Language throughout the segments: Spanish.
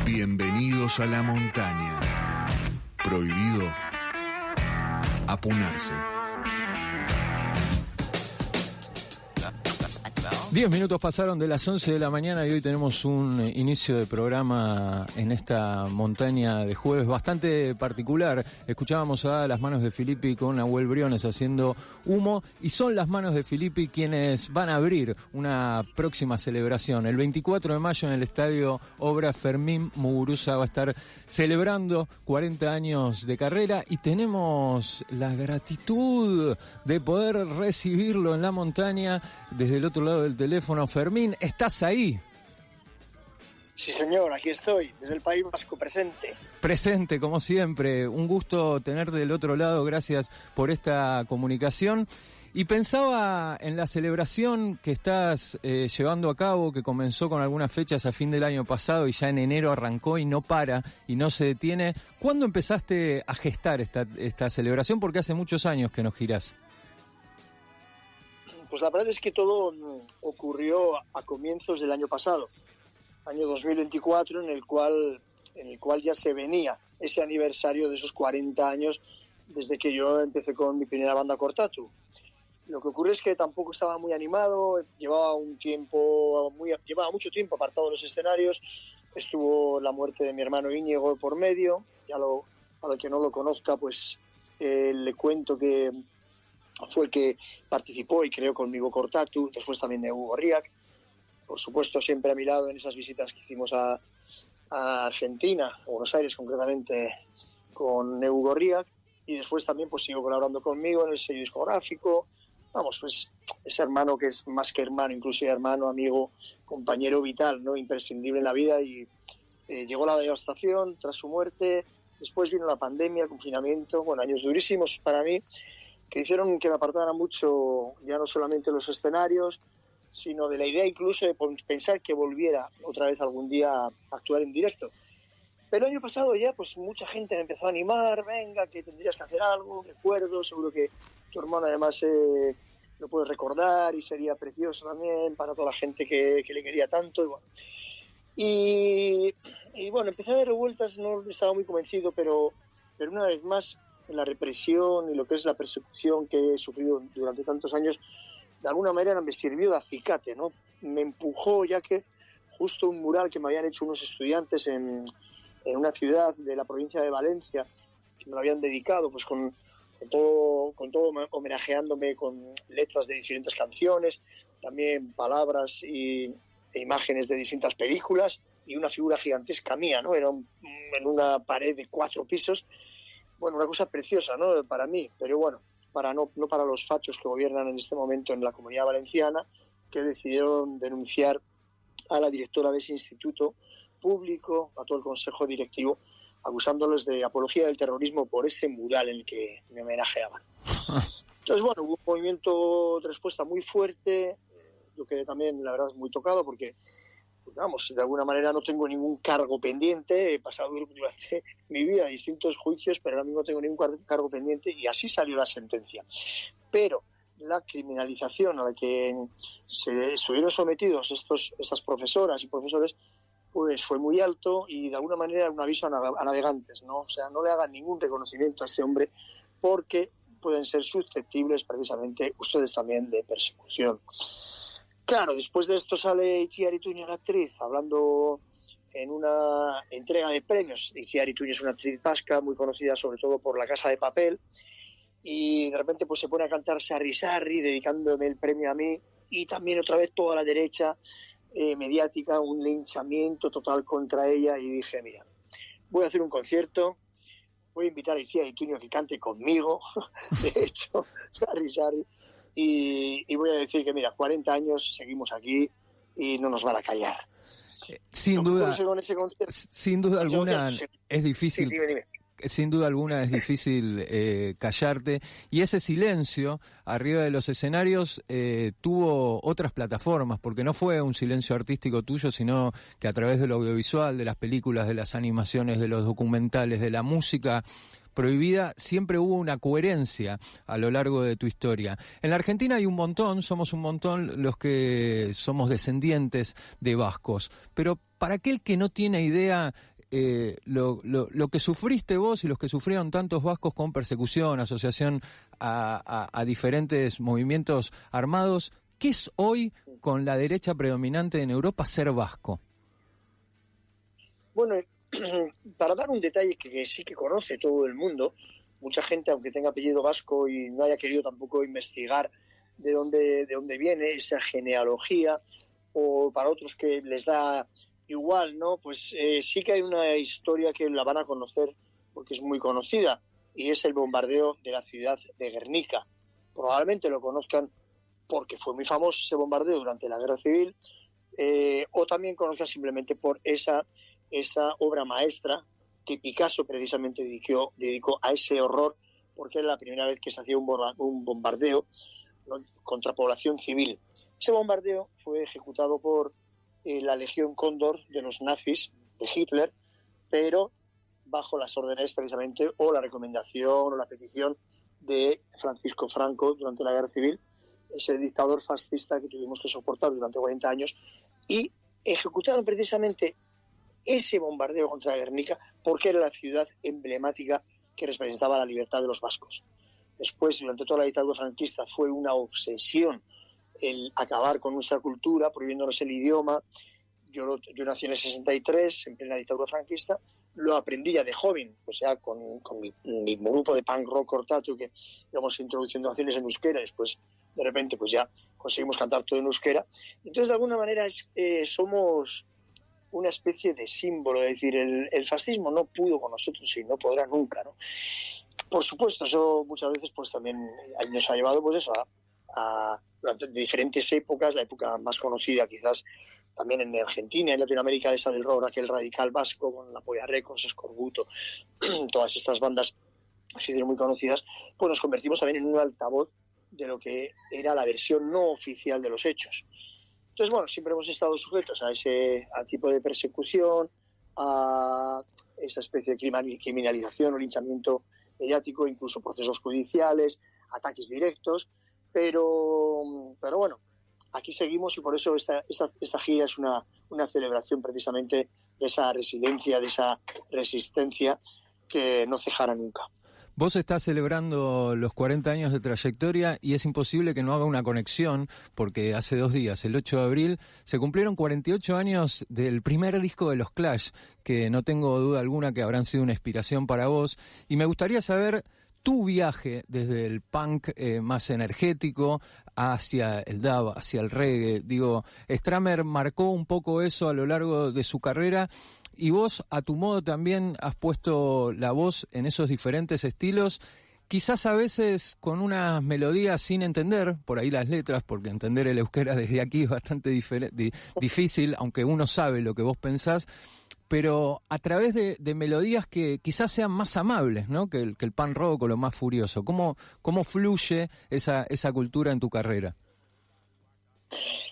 Bienvenidos a la montaña. Prohibido apunarse. 10 minutos pasaron de las 11 de la mañana y hoy tenemos un inicio de programa en esta montaña de jueves bastante particular. Escuchábamos a Las Manos de Filippi con Nahuel Briones haciendo humo y son Las Manos de Filippi quienes van a abrir una próxima celebración. El 24 de mayo en el Estadio Obras Fermín Muguruza va a estar celebrando 40 años de carrera y tenemos la gratitud de poder recibirlo en la montaña desde el otro lado del teléfono. Fermín, ¿estás ahí? Sí, señor, aquí estoy, desde el País Vasco, presente. Presente, como siempre. Un gusto tenerte del otro lado, gracias por esta comunicación. Y pensaba en la celebración que estás llevando a cabo, que comenzó con algunas fechas a fin del año pasado y ya en enero arrancó y no para y no se detiene. ¿Cuándo empezaste a gestar esta celebración? Porque hace muchos años que no girás. Pues la verdad es que todo ocurrió a comienzos del año pasado, año 2024, en el cual ya se venía ese aniversario de esos 40 años desde que yo empecé con mi primera banda Cortatu. Lo que ocurre es que tampoco estaba muy animado, llevaba mucho tiempo apartado de los escenarios, estuvo la muerte de mi hermano Íñigo por medio, para el que no lo conozca, pues le cuento que fue el que participó y creó conmigo Cortatu, después también de Hugo Riac, por supuesto siempre a mi lado en esas visitas que hicimos a Argentina, a Buenos Aires concretamente, con Hugo Riac, y después también pues siguió colaborando conmigo en el sello discográfico. Vamos, pues ese hermano que es más que hermano, incluso hermano, amigo, compañero vital, ¿no? Imprescindible en la vida, y llegó la devastación tras su muerte, después vino la pandemia, el confinamiento, bueno, años durísimos para mí, que hicieron que me apartara mucho, ya no solamente los escenarios, sino de la idea incluso de pensar que volviera otra vez algún día a actuar en directo. Pero el año pasado ya pues mucha gente me empezó a animar, venga, que tendrías que hacer algo, recuerdo, seguro que tu hermano además lo puedes recordar y sería precioso también para toda la gente que le quería tanto. Y bueno, empecé a dar vueltas, no estaba muy convencido, pero una vez más, la represión y lo que es la persecución que he sufrido durante tantos años, de alguna manera me sirvió de acicate, ¿no? Me empujó, ya que justo un mural que me habían hecho unos estudiantes en una ciudad de la provincia de Valencia, que me lo habían dedicado pues con todo homenajeándome con letras de diferentes canciones, también palabras e imágenes de distintas películas, y una figura gigantesca mía, ¿no? Era en una pared de 4 pisos. Bueno, una cosa preciosa, ¿no? Para mí, pero bueno, no para los fachos que gobiernan en este momento en la Comunidad Valenciana, que decidieron denunciar a la directora de ese instituto público, a todo el consejo directivo, acusándoles de apología del terrorismo por ese mural en el que me homenajeaban. Entonces, bueno, hubo un movimiento de respuesta muy fuerte, yo quedé también, la verdad, muy tocado porque, vamos, de alguna manera no tengo ningún cargo pendiente, he pasado durante mi vida distintos juicios, pero ahora mismo no tengo ningún cargo pendiente, y así salió la sentencia. Pero la criminalización a la que se estuvieron sometidos estas profesoras y profesores, pues fue muy alto, y de alguna manera era un aviso a navegantes, ¿no? O sea, no le hagan ningún reconocimiento a este hombre porque pueden ser susceptibles precisamente ustedes también de persecución. Claro, después de esto sale Itziar Ituño, la actriz, hablando en una entrega de premios. Itziar Ituño es una actriz vasca muy conocida sobre todo por La Casa de Papel, y de repente pues se pone a cantar Sarri Sarri, dedicándome el premio a mí, y también otra vez toda la derecha mediática, un linchamiento total contra ella, y dije, mira, voy a hacer un concierto, voy a invitar a Itziar Ituño a que cante conmigo, de hecho, Sarri Sarri, y voy a decir que, mira, 40 años seguimos aquí y no nos van a callar. Sin duda alguna es difícil. Sí, dime. Sin duda alguna es difícil callarte, y ese silencio arriba de los escenarios tuvo otras plataformas, porque no fue un silencio artístico tuyo, sino que a través del audiovisual, de las películas, de las animaciones, de los documentales, de la música prohibida, siempre hubo una coherencia a lo largo de tu historia. En la Argentina hay un montón, somos un montón los que somos descendientes de vascos, pero para aquel que no tiene idea, lo que sufriste vos y los que sufrieron tantos vascos con persecución, asociación a diferentes movimientos armados, ¿qué es hoy, con la derecha predominante en Europa, ser vasco? Bueno, para dar un detalle que sí que conoce todo el mundo, mucha gente, aunque tenga apellido vasco y no haya querido tampoco investigar de dónde viene esa genealogía, o para otros que les da igual, ¿no? Pues sí que hay una historia que la van a conocer porque es muy conocida, y es el bombardeo de la ciudad de Guernica. Probablemente lo conozcan porque fue muy famoso ese bombardeo durante la Guerra Civil, o también conozcan simplemente por esa obra maestra que Picasso precisamente dedicó a ese horror, porque era la primera vez que se hacía un bombardeo, ¿no?, contra población civil. Ese bombardeo fue ejecutado por la Legión Cóndor de los nazis, de Hitler, pero bajo las órdenes precisamente, o la recomendación o la petición de Francisco Franco durante la Guerra Civil, ese dictador fascista que tuvimos que soportar durante 40 años, y ejecutaron precisamente ese bombardeo contra Guernica porque era la ciudad emblemática que representaba la libertad de los vascos. Después, durante toda la dictadura franquista, fue una obsesión el acabar con nuestra cultura, prohibiéndonos el idioma. Yo nací en el 63, en plena dictadura franquista, lo aprendí ya de joven, o sea, con mi grupo de punk rock Cortato, que íbamos introduciendo canciones en euskera, después de repente pues ya conseguimos cantar todo en euskera. Entonces, de alguna manera somos una especie de símbolo, es decir, el fascismo no pudo con nosotros y no podrá nunca, ¿no? Por supuesto, eso muchas veces pues también nos ha llevado pues eso durante diferentes épocas, la época más conocida quizás también en Argentina, en Latinoamérica, esa del rock, aquel radical vasco con la Polla Records, Escorbuto, todas estas bandas se hicieron muy conocidas, pues nos convertimos también en un altavoz de lo que era la versión no oficial de los hechos. Entonces, bueno, siempre hemos estado sujetos a ese tipo de persecución, a esa especie de criminalización o linchamiento mediático, incluso procesos judiciales, ataques directos, pero bueno, aquí seguimos, y por eso esta gira es una celebración precisamente de esa resiliencia, de esa resistencia que no cejará nunca. Vos estás celebrando los 40 años de trayectoria y es imposible que no haga una conexión, porque hace 2 días, el 8 de abril, se cumplieron 48 años del primer disco de los Clash, que no tengo duda alguna que habrán sido una inspiración para vos, y me gustaría saber tu viaje desde el punk más energético hacia el dub, hacia el reggae. Digo, Stramer marcó un poco eso a lo largo de su carrera, y vos a tu modo también has puesto la voz en esos diferentes estilos, quizás a veces con unas melodías sin entender por ahí las letras, porque entender el euskera desde aquí es bastante difícil, aunque uno sabe lo que vos pensás, pero a través de melodías que quizás sean más amables, ¿no?, que el punk rock o lo más furioso. ¿Cómo fluye esa cultura en tu carrera?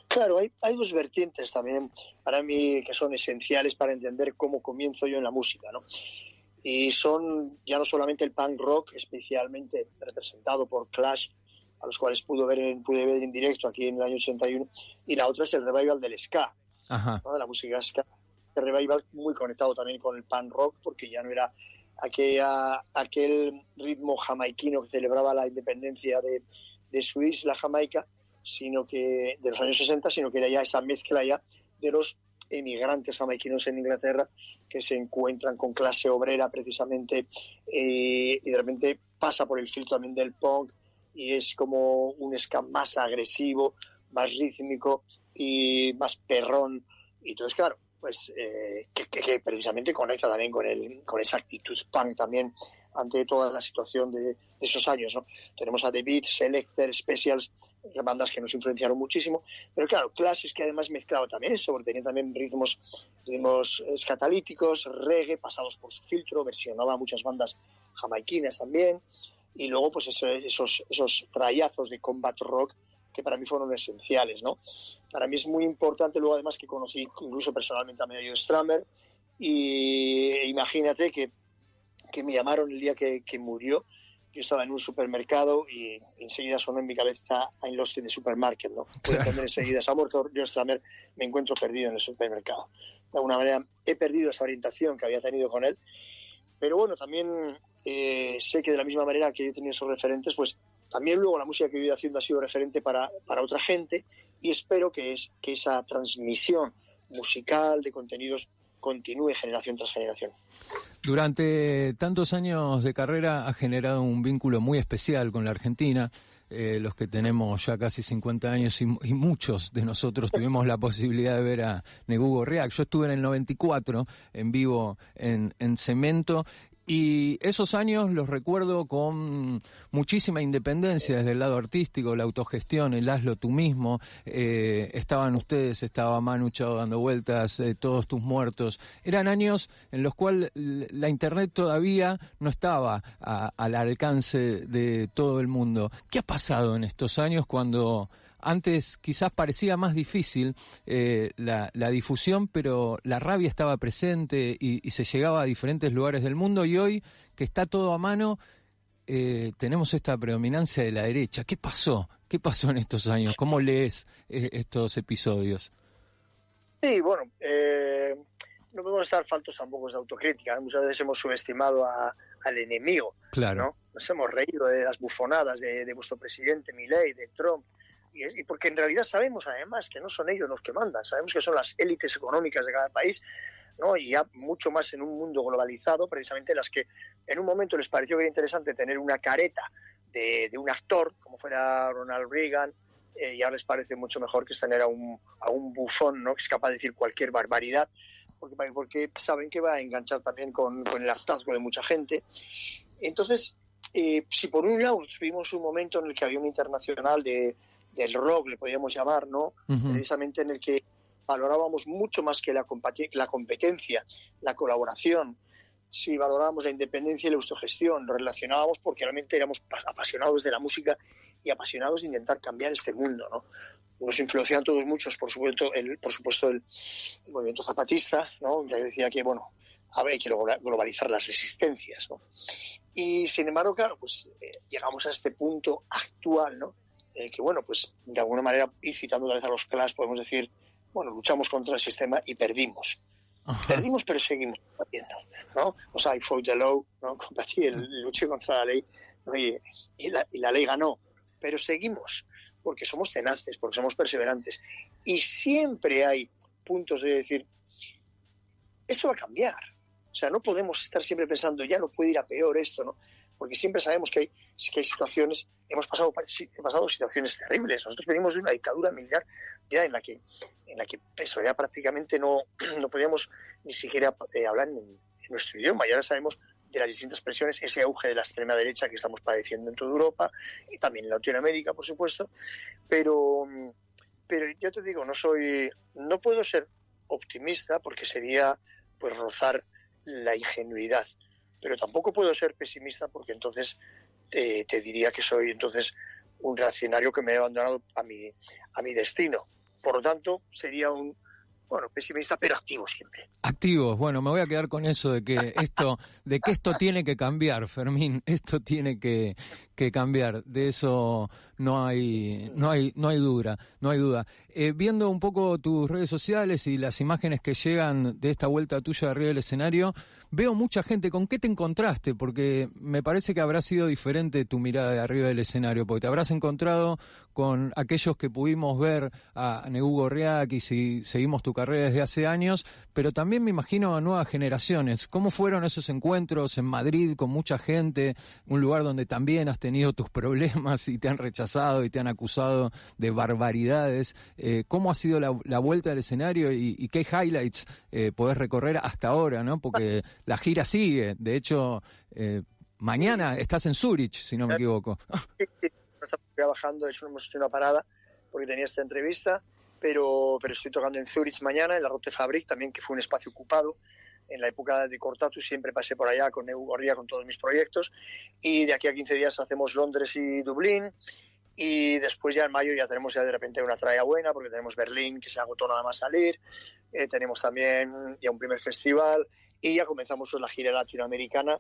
Claro, hay 2 vertientes también para mí que son esenciales para entender cómo comienzo yo en la música, ¿no? Y son ya no solamente el punk rock, especialmente representado por Clash, a los cuales pude ver en directo aquí en el año 81, y la otra es el revival del ska, ¿no?, de la música ska. El revival muy conectado también con el punk rock, porque ya no era aquel ritmo jamaiquino que celebraba la independencia de su isla Jamaica, sino que de los años 60, sino que era ya esa mezcla ya de los emigrantes jamaiquinos en Inglaterra que se encuentran con clase obrera precisamente, y de repente pasa por el filtro también del punk, y es como un ska más agresivo, más rítmico y más perrón. Y entonces, claro, pues que precisamente conecta también con esa actitud punk también ante toda la situación de esos años, ¿no? Tenemos a The Beat, Selecter, Specials, bandas que nos influenciaron muchísimo, pero claro, Clash es que además mezclaba también eso, porque tenía también ritmos escatalíticos, reggae, pasados por su filtro, versionaba muchas bandas jamaiquinas también, y luego pues esos trayazos de combat rock que para mí fueron esenciales, ¿no? Para mí es muy importante, luego además que conocí incluso personalmente a Medio Stramer, y imagínate que me llamaron el día que murió. Yo estaba en un supermercado y enseguida sonó en mi cabeza I'm Lost in the Supermarket, ¿no? Puedo entender enseguida, se ha muerto Joe Stramer, me encuentro perdido en el supermercado. de alguna manera he perdido esa orientación que había tenido con él. Pero bueno, también sé que de la misma manera que he tenido esos referentes, pues también luego la música que he ido haciendo ha sido referente para otra gente, y espero que esa transmisión musical de contenidos continúe generación tras generación. Durante tantos años de carrera ha generado un vínculo muy especial con la Argentina. Los que tenemos ya casi 50 años y muchos de nosotros tuvimos la posibilidad de ver a Negu Gorriak. Yo estuve en el 94 en vivo en Cemento, y esos años los recuerdo con muchísima independencia desde el lado artístico, la autogestión, el hazlo tú mismo. Estaban ustedes, estaba Manu Chao dando vueltas, Todos tus muertos. Eran años en los cuales la internet todavía no estaba al alcance de todo el mundo. ¿Qué ha pasado en estos años cuando antes quizás parecía más difícil la difusión, pero la rabia estaba presente y se llegaba a diferentes lugares del mundo, y hoy que está todo a mano tenemos esta predominancia de la derecha? ¿Qué pasó? ¿Qué pasó en estos años? ¿Cómo lees estos episodios? Sí, bueno, no podemos estar faltos tampoco de autocrítica. Muchas veces hemos subestimado al enemigo, claro, ¿no? Nos hemos reído de las bufonadas de vuestro presidente Milei, de Trump, y porque en realidad sabemos además que no son ellos los que mandan, sabemos que son las élites económicas de cada país, ¿no? Y ya mucho más en un mundo globalizado, precisamente las que en un momento les pareció que era interesante tener una careta de un actor, como fuera Ronald Reagan, y ahora les parece mucho mejor que es tener a un bufón, ¿no? Que es capaz de decir cualquier barbaridad, porque saben que va a enganchar también con el hartazgo de mucha gente. Entonces, si por un lado tuvimos un momento en el que había un internacional del rock, le podíamos llamar, ¿no? Uh-huh. Precisamente en el que valorábamos mucho más que la competencia, la colaboración, si valorábamos la independencia y la autogestión, nos relacionábamos porque realmente éramos apasionados de la música y apasionados de intentar cambiar este mundo, ¿no? Nos influencian todos muchos, por supuesto, el movimiento zapatista, ¿no? Que decía que, bueno, hay que globalizar las resistencias, ¿no? Y sin embargo, claro, pues llegamos a este punto actual, ¿no? Que bueno, pues de alguna manera, y citando otra vez a los Clash, podemos decir, bueno, luchamos contra el sistema y perdimos. Ajá. Perdimos, pero seguimos combatiendo, ¿no? O sea, I fought the law, ¿no? Combatí, luché contra la ley, ¿no? y la ley ganó. Pero seguimos, porque somos tenaces, porque somos perseverantes. Y siempre hay puntos de decir, esto va a cambiar. O sea, no podemos estar siempre pensando, ya no puede ir a peor esto, ¿no? Porque siempre sabemos que hay situaciones, hemos pasado situaciones terribles. Nosotros venimos de una dictadura militar ya en la que eso ya prácticamente no podíamos ni siquiera hablar en nuestro idioma. Y ahora sabemos de las distintas presiones, ese auge de la extrema derecha que estamos padeciendo en toda Europa y también en Latinoamérica, por supuesto. Pero yo te digo, no puedo ser optimista porque sería pues rozar la ingenuidad. Pero tampoco puedo ser pesimista porque entonces te diría que soy entonces un reaccionario que me he abandonado a mi destino. Por lo tanto, sería un pesimista, pero activo siempre. Activos, bueno, me voy a quedar con eso de que esto tiene que cambiar, Fermín, esto tiene que cambiar, de eso no hay duda. Viendo un poco tus redes sociales y las imágenes que llegan de esta vuelta tuya arriba del escenario, veo mucha gente. ¿Con qué te encontraste? Porque me parece que habrá sido diferente tu mirada de arriba del escenario, porque te habrás encontrado con aquellos que pudimos ver a Negu Gorriak y si seguimos tu carrera desde hace años, pero también me imagino a nuevas generaciones. ¿Cómo fueron esos encuentros en Madrid con mucha gente, un lugar donde también has tenido tus problemas y te han rechazado y te han acusado de barbaridades? ¿Cómo ha sido la vuelta al escenario y qué highlights podés recorrer hasta ahora, ¿no? Porque la gira sigue. De hecho, mañana estás en Zurich, si no me equivoco. Sí, estamos trabajando, hemos hecho una parada porque tenía esta entrevista, pero estoy tocando en Zurich mañana, en la Rote Fabrik, también, que fue un espacio ocupado. En la época de Cortatu siempre pasé por allá con Negu Gorriak, con todos mis proyectos, y de aquí a 15 días hacemos Londres y Dublín, y después ya en mayo ya tenemos de repente una tralla buena, porque tenemos Berlín, que se agotó nada más salir, tenemos también ya un primer festival, y ya comenzamos la gira latinoamericana,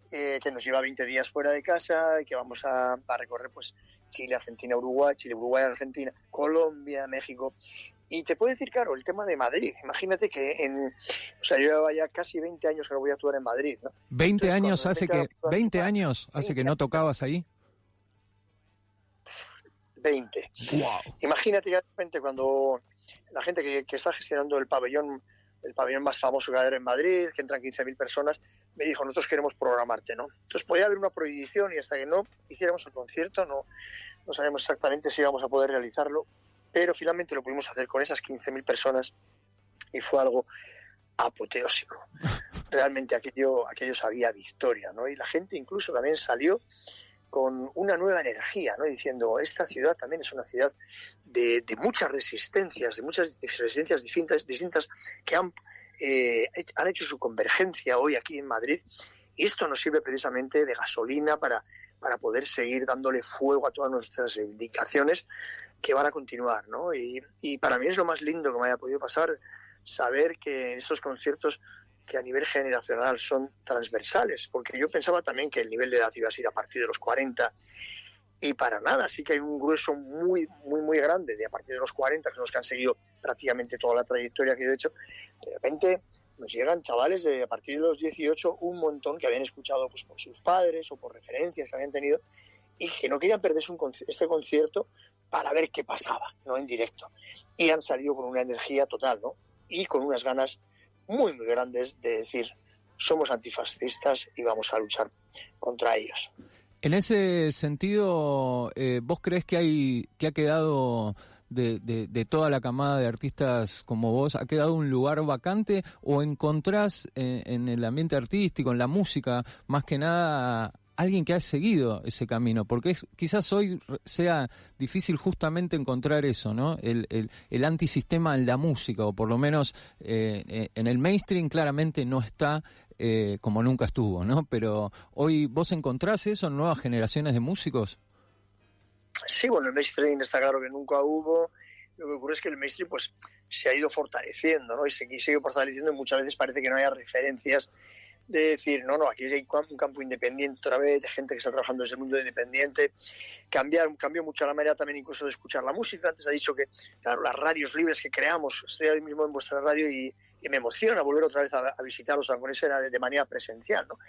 que nos lleva 20 días fuera de casa, y que vamos a recorrer pues Chile, Argentina, Uruguay, Chile, Uruguay, Argentina, Colombia, México, Y te puedo decir, claro, el tema de Madrid. Imagínate que yo llevaba ya casi 20 años que no voy a actuar en Madrid, ¿no? 20 años hace que, 20 años hace que no tocabas ahí. 20. Wow. Imagínate ya de repente cuando la gente que está gestionando el pabellón más famoso que va a haber en Madrid, que entran 15.000 personas, me dijo, nosotros queremos programarte, ¿no? Entonces podía haber una prohibición y hasta que no hiciéramos el concierto no sabíamos exactamente si íbamos a poder realizarlo, pero finalmente lo pudimos hacer con esas 15.000 personas y fue algo apoteósico. Realmente aquello sabía victoria, ¿no? Y la gente incluso también salió con una nueva energía, ¿no? Diciendo, esta ciudad también es una ciudad de muchas resistencias, distintas que han hecho su convergencia hoy aquí en Madrid, y esto nos sirve precisamente de gasolina para poder seguir dándole fuego a todas nuestras reivindicaciones que van a continuar, ¿no? Y para mí es lo más lindo que me haya podido pasar, saber que en estos conciertos que a nivel generacional son transversales, porque yo pensaba también que el nivel de edad iba a ser a partir de los 40, y para nada, sí que hay un grueso muy, muy, muy grande de a partir de los 40, que son los que han seguido prácticamente toda la trayectoria que yo he hecho. De repente nos llegan chavales de a partir de los 18, un montón que habían escuchado pues por sus padres o por referencias que habían tenido y que no querían perderse este concierto para ver qué pasaba, ¿no? En directo. Y han salido con una energía total, ¿no? Y con unas ganas muy, muy grandes de decir, somos antifascistas y vamos a luchar contra ellos. En ese sentido, ¿vos creés que ha quedado de toda la camada de artistas como vos, ha quedado un lugar vacante, o encontrás en el ambiente artístico, en la música, más que nada, alguien que ha seguido ese camino? Porque quizás hoy sea difícil justamente encontrar eso, ¿no? El antisistema en la música, o por lo menos en el mainstream claramente no está como nunca estuvo, ¿no? Pero hoy, ¿vos encontrás eso en nuevas generaciones de músicos? Sí, bueno, el mainstream está claro que nunca hubo. Lo que ocurre es que el mainstream pues se ha ido fortaleciendo, ¿no? Y se sigue fortaleciendo, y muchas veces parece que no haya referencias de decir, no, aquí hay un campo independiente otra vez, de gente que está trabajando desde el mundo independiente. Cambió mucho la manera también incluso de escuchar la música. Antes ha dicho que, claro, las radios libres que creamos, estoy ahora mismo en vuestra radio y me emociona volver otra vez a visitaros, a ponerse de manera presencial, ¿no?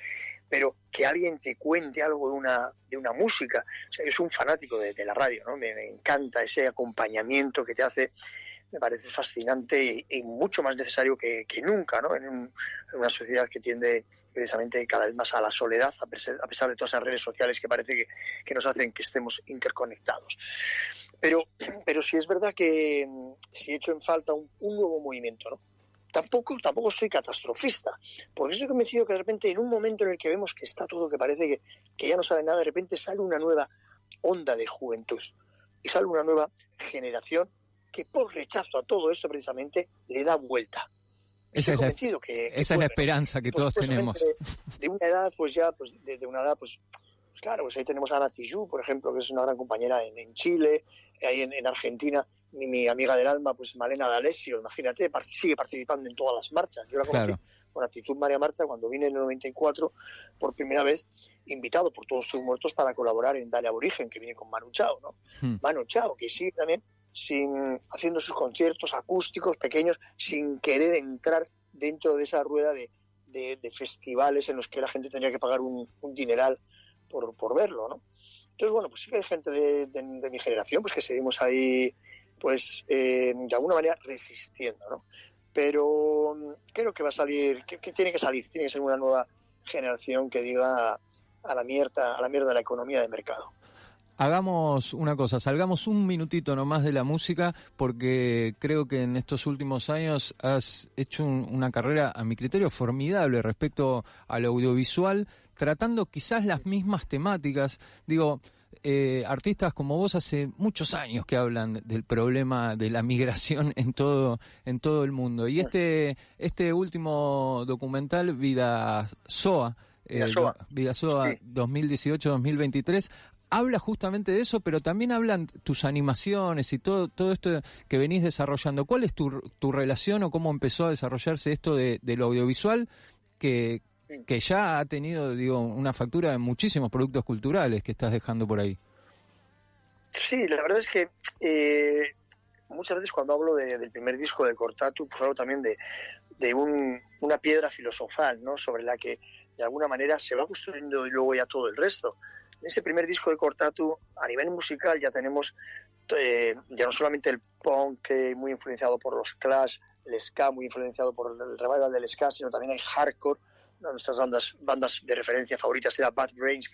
Pero que alguien te cuente algo de una música, o sea, yo soy un fanático de la radio, ¿no? Me encanta ese acompañamiento que te hace, me parece fascinante y mucho más necesario que nunca, ¿no? En una sociedad que tiende precisamente cada vez más a la soledad, a pesar de todas esas redes sociales que parece que nos hacen que estemos interconectados. Pero sí es verdad que sí echo en falta un nuevo movimiento, ¿no? Tampoco soy catastrofista, porque estoy convencido que de repente, en un momento en el que vemos que está todo, que parece que ya no sale nada, de repente sale una nueva onda de juventud y sale una nueva generación que, por rechazo a todo esto, precisamente le da vuelta. Esa es la esperanza que todos tenemos. De una edad, claro, pues ahí tenemos a Ana Tijoux, por ejemplo, que es una gran compañera en Chile, ahí en Argentina. Mi amiga del alma, pues Malena D'Alessio, imagínate, sigue participando en todas las marchas. Yo la conocí con Actitud María Marta cuando vine en el 94 por primera vez, invitado por Todos tus muertos para colaborar en Dale Aborigen, que viene con Manu Chao, ¿no? Manu Chao, que sigue también haciendo sus conciertos acústicos pequeños, sin querer entrar dentro de esa rueda de festivales en los que la gente tenía que pagar un dineral por verlo, ¿no? Entonces, bueno, pues sí que hay gente de mi generación pues que seguimos ahí, pues de alguna manera resistiendo, ¿no? Pero creo que va a salir, que tiene que ser una nueva generación que diga a la mierda la economía de mercado. Hagamos una cosa, salgamos un minutito nomás de la música, porque creo que en estos últimos años has hecho una carrera, a mi criterio, formidable respecto al audiovisual, tratando quizás las mismas temáticas. Digo, artistas como vos hace muchos años que hablan del problema de la migración en todo el mundo. Y este último documental, Vidasoa, sí, 2018-2023, habla justamente de eso, pero también hablan tus animaciones y todo esto que venís desarrollando. ¿Cuál es tu relación, o cómo empezó a desarrollarse esto de lo audiovisual que ya ha tenido, una factura de muchísimos productos culturales que estás dejando por ahí? Sí, la verdad es que muchas veces cuando hablo del primer disco de Cortatu, pues hablo también de una piedra filosofal, ¿no? Sobre la que de alguna manera se va construyendo y luego ya todo el resto. En ese primer disco de Cortatu, a nivel musical ya tenemos ya no solamente el punk muy influenciado por los Clash, el ska muy influenciado por el revival del ska, sino también hay hardcore. Una de nuestras bandas de referencia favoritas era Bad Brains,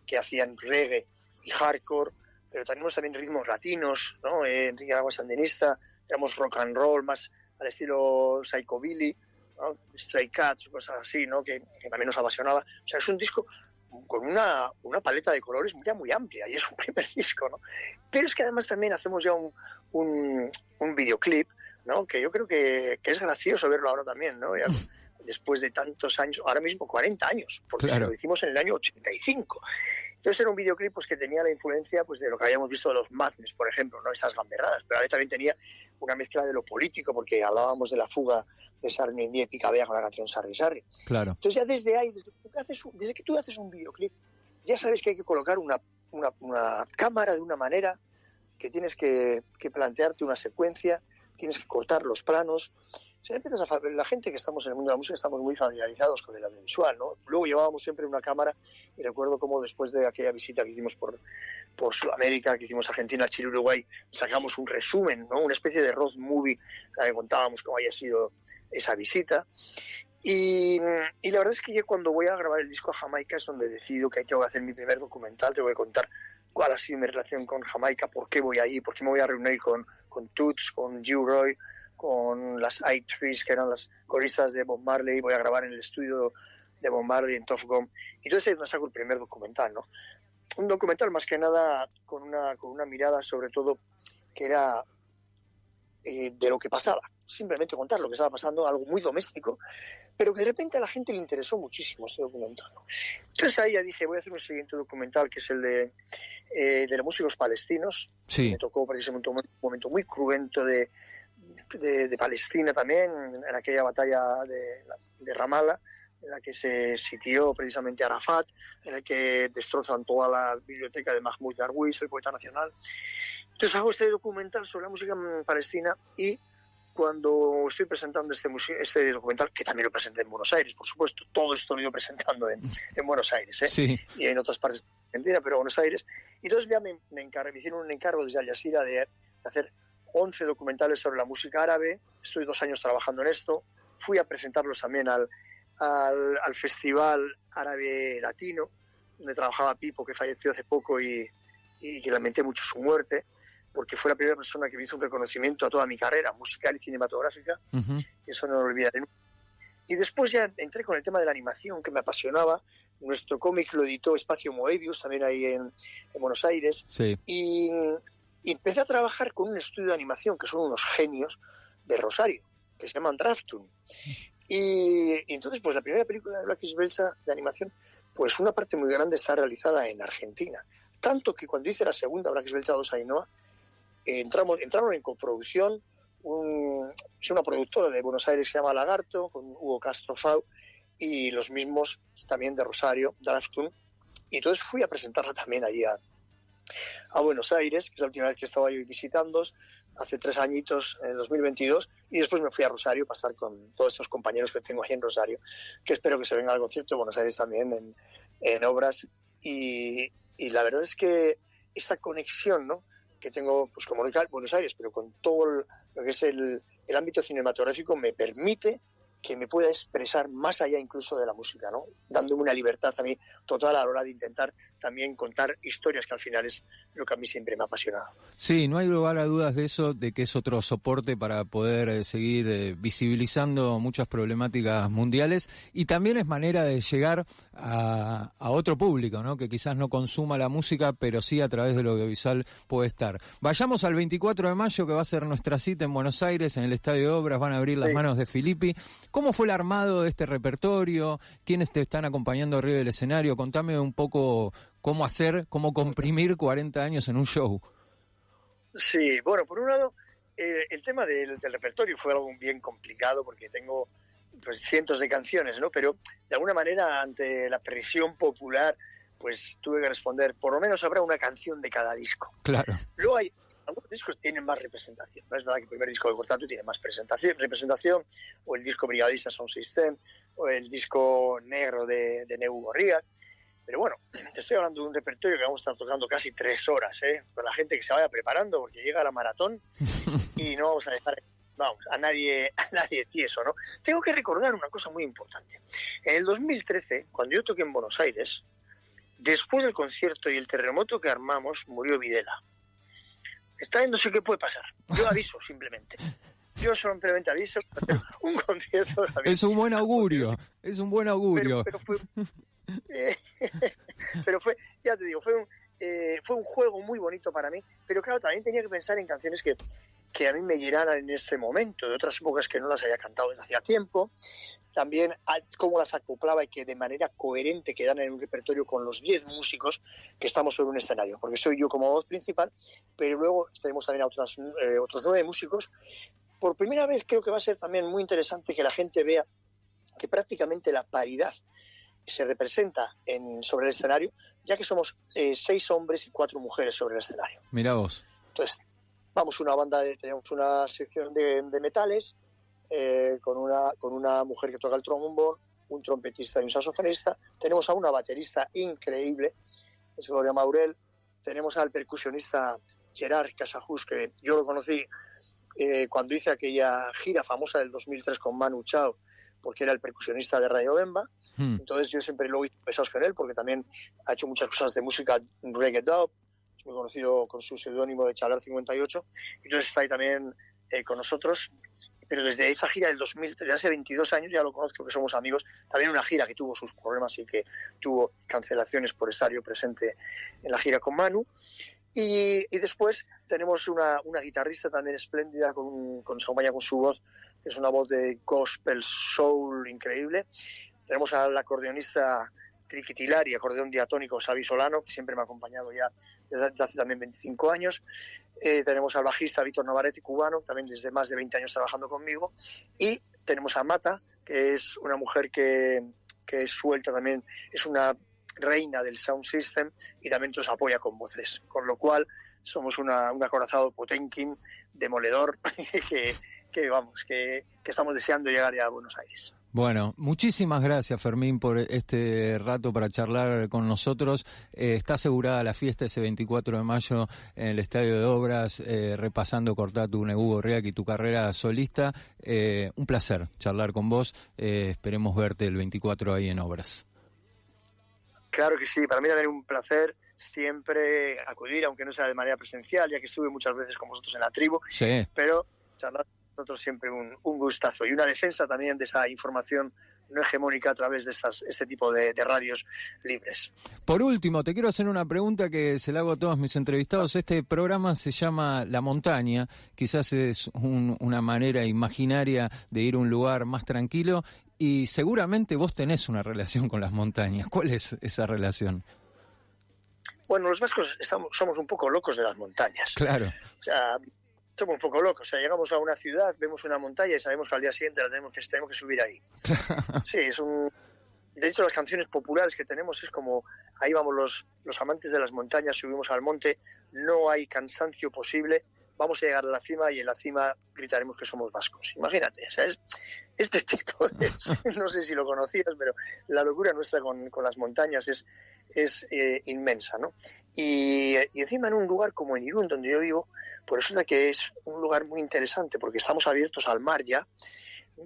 que hacían reggae y hardcore, pero tenemos también ritmos latinos, ¿no? Enrique Agua Sandinista, tenemos rock and roll más al estilo Psychobilly, ¿no? Stray Cats, cosas así, ¿no? que también nos apasionaba. O sea, es un disco con una paleta de colores muy amplia, y es un primer disco, ¿no? Pero es que además también hacemos ya un videoclip, ¿no? Que yo creo que es gracioso verlo ahora también, ¿no? Ya, después de tantos años, ahora mismo 40 años, porque claro, lo hicimos en el año 85. Entonces era un videoclip pues, que tenía la influencia pues, de lo que habíamos visto de los Madness, por ejemplo, ¿no? Esas gamberradas, pero a veces también tenía una mezcla de lo político, porque hablábamos de la fuga de Sarmiento y Picabea con la canción Sarri Sarri. claro. Entonces ya desde ahí, desde que tú haces un videoclip, ya sabes que hay que colocar una cámara de una manera, que tienes que plantearte una secuencia, tienes que cortar los planos. O sea, empiezas a la gente que estamos en el mundo de la música estamos muy familiarizados con el audiovisual, ¿no? Luego llevábamos siempre una cámara, y recuerdo cómo después de aquella visita que hicimos por Sudamérica, que hicimos Argentina, Chile, Uruguay, sacamos un resumen, ¿no? Una especie de road movie, que contábamos cómo había sido esa visita. Y la verdad es que yo cuando voy a grabar el disco a Jamaica es donde decido que tengo que hacer mi primer documental, te voy a contar cuál ha sido mi relación con Jamaica, por qué voy ahí, por qué me voy a reunir con Toots, con Gilroy, con las I-Trees, que eran las coristas de Bob Marley. Voy a grabar en el estudio de Bob Marley en Tuff Gum. Y entonces me saco el primer documental, ¿no? Un documental más que nada con una mirada sobre todo que era de lo que pasaba. Simplemente contar lo que estaba pasando, algo muy doméstico, pero que de repente a la gente le interesó muchísimo este documental, ¿no? Entonces ahí ya dije, voy a hacer un siguiente documental, que es el de los músicos palestinos. Sí. Me tocó precisamente un momento muy cruento de Palestina también, en aquella batalla de Ramallah, en la que se sitió precisamente Arafat, en la que destrozan toda la biblioteca de Mahmoud Darwish, el poeta nacional. Entonces hago este documental sobre la música palestina, y cuando estoy presentando este documental, que también lo presenté en Buenos Aires, por supuesto, todo esto lo he ido presentando en Buenos Aires, Sí. Y en otras partes de Argentina, pero Buenos Aires. Y entonces ya me hicieron un encargo desde Al Jazeera de hacer 11 documentales sobre la música árabe. Estoy 2 años trabajando en esto. Fui a presentarlos también al Festival Árabe Latino, donde trabajaba Pipo, que falleció hace poco y que lamenté mucho su muerte, porque fue la primera persona que me hizo un reconocimiento a toda mi carrera musical y cinematográfica. Uh-huh. Y eso no lo olvidaré nunca. Y después ya entré con el tema de la animación, que me apasionaba. Nuestro cómic lo editó Espacio Moebius, también ahí en Buenos Aires. Sí. Y empecé a trabajar con un estudio de animación que son unos genios de Rosario, que se llaman Draftun. Y entonces, pues la primera película de Black is Belsa de animación, pues una parte muy grande está realizada en Argentina. Tanto que cuando hice la segunda, Black is Belsa 2 Ainhoa, entraron en coproducción es una productora de Buenos Aires que se llama Lagarto, con Hugo Castro Fau, y los mismos también de Rosario, Draftun. Y entonces fui a presentarla también allí a Buenos Aires, que es la última vez que estaba yo visitándoos, hace 3 añitos, en el 2022, y después me fui a Rosario para estar con todos estos compañeros que tengo ahí en Rosario, que espero que se vengan al concierto de Buenos Aires también en obras. Y la verdad es que esa conexión, ¿no?, que tengo pues con Buenos Aires, pero con todo lo que es el ámbito cinematográfico, me permite que me pueda expresar más allá incluso de la música, ¿no?, dándome una libertad a mí total a la hora de intentar también contar historias, que al final es lo que a mí siempre me ha apasionado. Sí, no hay lugar a dudas de eso, de que es otro soporte para poder seguir visibilizando muchas problemáticas mundiales, y también es manera de llegar a otro público, ¿no?, que quizás no consuma la música, pero sí a través del audiovisual puede estar. Vayamos al 24 de mayo, que va a ser nuestra cita en Buenos Aires, en el Estadio de Obras, van a abrir Las Manos de Filippi. ¿Cómo fue el armado de este repertorio? ¿Quiénes te están acompañando arriba del escenario? Contame un poco cómo comprimir 40 años en un show. Sí, bueno, por un lado, el tema del repertorio fue algo bien complicado, porque tengo pues cientos de canciones, ¿no? Pero de alguna manera, ante la presión popular, pues tuve que responder, por lo menos habrá una canción de cada disco. Claro. Luego hay algunos discos tienen más representación. No es verdad que el primer disco de Cortatu tiene más representación, o el disco Brigadista Sound System, o el disco Negro de Neu Gorriak. Pero bueno, te estoy hablando de un repertorio que vamos a estar tocando casi 3 horas, con la gente que se vaya preparando, porque llega la maratón y no vamos a dejar a nadie tieso, ¿no? Tengo que recordar una cosa muy importante. En el 2013, cuando yo toqué en Buenos Aires, después del concierto y el terremoto que armamos, murió Videla. Esta vez no sé qué puede pasar. Yo aviso, simplemente. Yo simplemente aviso. Un concierto... Es un buen augurio. Es un buen augurio. Pero fue, ya te digo, fue un juego muy bonito para mí. Pero claro, también tenía que pensar en canciones que a mí me llenaran en este momento, de otras épocas que no las había cantado desde hacía tiempo. También cómo las acoplaba y que de manera coherente quedan en un repertorio con los 10 músicos que estamos sobre un escenario, porque soy yo como voz principal, pero luego tenemos también a otros 9 músicos. Por primera vez creo que va a ser también muy interesante que la gente vea que prácticamente la paridad se representa sobre el escenario, ya que somos 6 hombres y 4 mujeres sobre el escenario. Mirá vos. Entonces, tenemos una sección de metales, con una mujer que toca el trombón, un trompetista y un saxofonista. Tenemos a una baterista increíble, es Gloria Maurel. Tenemos al percusionista Gerard Casajus, que yo lo conocí cuando hice aquella gira famosa del 2003 con Manu Chao, porque era el percusionista de Radio Bemba. Entonces yo siempre lo hice pesados con él, porque también ha hecho muchas cosas de música reggae dub, muy conocido con su seudónimo de Chalar 58. Entonces está ahí también con nosotros. Pero desde esa gira del 2003, de hace 22 años, ya lo conozco, que somos amigos. También una gira que tuvo sus problemas y que tuvo cancelaciones por estar yo presente en la gira con Manu. Y después tenemos una guitarrista también espléndida, se acompaña con su voz, que es una voz de gospel soul increíble. Tenemos al acordeonista triquitilar y acordeón diatónico Xavi Solano, que siempre me ha acompañado ya desde hace también 25 años. Tenemos al bajista Víctor Navarrete, cubano, también desde más de 20 años trabajando conmigo. Y tenemos a Mata, que es una mujer que es suelta también, es una reina del sound system y también nos apoya con voces. Con lo cual somos un acorazado Potemkin, demoledor, que estamos deseando llegar ya a Buenos Aires. Bueno, muchísimas gracias, Fermín, por este rato para charlar con nosotros. Está asegurada la fiesta ese 24 de mayo en el Estadio de Obras, repasando Cortatu, Neu Gorriak y tu carrera solista. Un placer charlar con vos. Esperemos verte el 24 ahí en Obras. Claro que sí, para mí también un placer siempre acudir, aunque no sea de manera presencial, ya que estuve muchas veces con vosotros en la tribu, sí. Pero charlar nosotros siempre un gustazo y una defensa también de esa información no hegemónica a través de este tipo de radios libres. Por último, te quiero hacer una pregunta que se la hago a todos mis entrevistados. Este programa se llama La Montaña, quizás es una manera imaginaria de ir a un lugar más tranquilo y seguramente vos tenés una relación con las montañas. ¿Cuál es esa relación? Bueno, los vascos somos un poco locos de las montañas. Claro. O sea, somos un poco locos, o sea, llegamos a una ciudad, vemos una montaña y sabemos que al día siguiente tenemos que subir ahí. Sí, de hecho las canciones populares que tenemos es como, ahí vamos los amantes de las montañas, subimos al monte, no hay cansancio posible, vamos a llegar a la cima y en la cima gritaremos que somos vascos. Imagínate, o sea, es este tipo de, no sé si lo conocías, pero la locura nuestra con las montañas es inmensa, ¿no? Y encima en un lugar como en Irún, donde yo vivo, pues resulta que es un lugar muy interesante porque estamos abiertos al mar ya.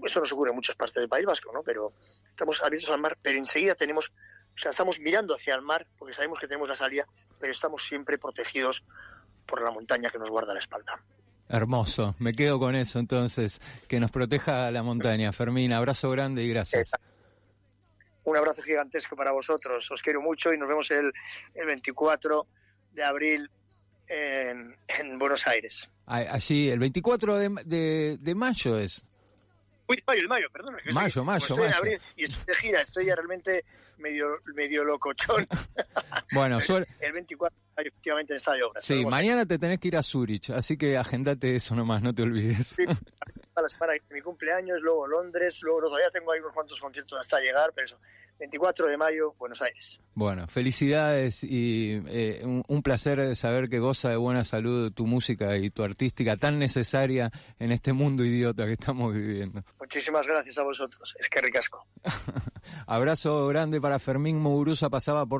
Esto nos ocurre en muchas partes del País Vasco, ¿no? Pero estamos abiertos al mar, pero enseguida estamos mirando hacia el mar porque sabemos que tenemos la salida, pero estamos siempre protegidos por la montaña que nos guarda la espalda. Hermoso, me quedo con eso entonces, que nos proteja la montaña. Fermín, abrazo grande y gracias. Un abrazo gigantesco para vosotros, os quiero mucho y nos vemos el 24 de abril en Buenos Aires. Allí, el 24 de mayo es. Uy, mayo, perdón. Mayo. En abril y estoy de gira, estoy ya realmente medio locochón. Bueno, el 24 efectivamente en Estadio Obras. Sí, mañana te tenés que ir a Zurich, así que agendate eso nomás, no te olvides. Sí, a la semana que mi cumpleaños, luego Londres, luego todavía tengo ahí unos cuantos conciertos hasta llegar, pero eso, 24 de mayo, Buenos Aires. Bueno, felicidades y un placer saber que goza de buena salud tu música y tu artística tan necesaria en este mundo idiota que estamos viviendo. Muchísimas gracias a vosotros, es que ricasco. Abrazo grande para Fermín Muguruza, pasaba por la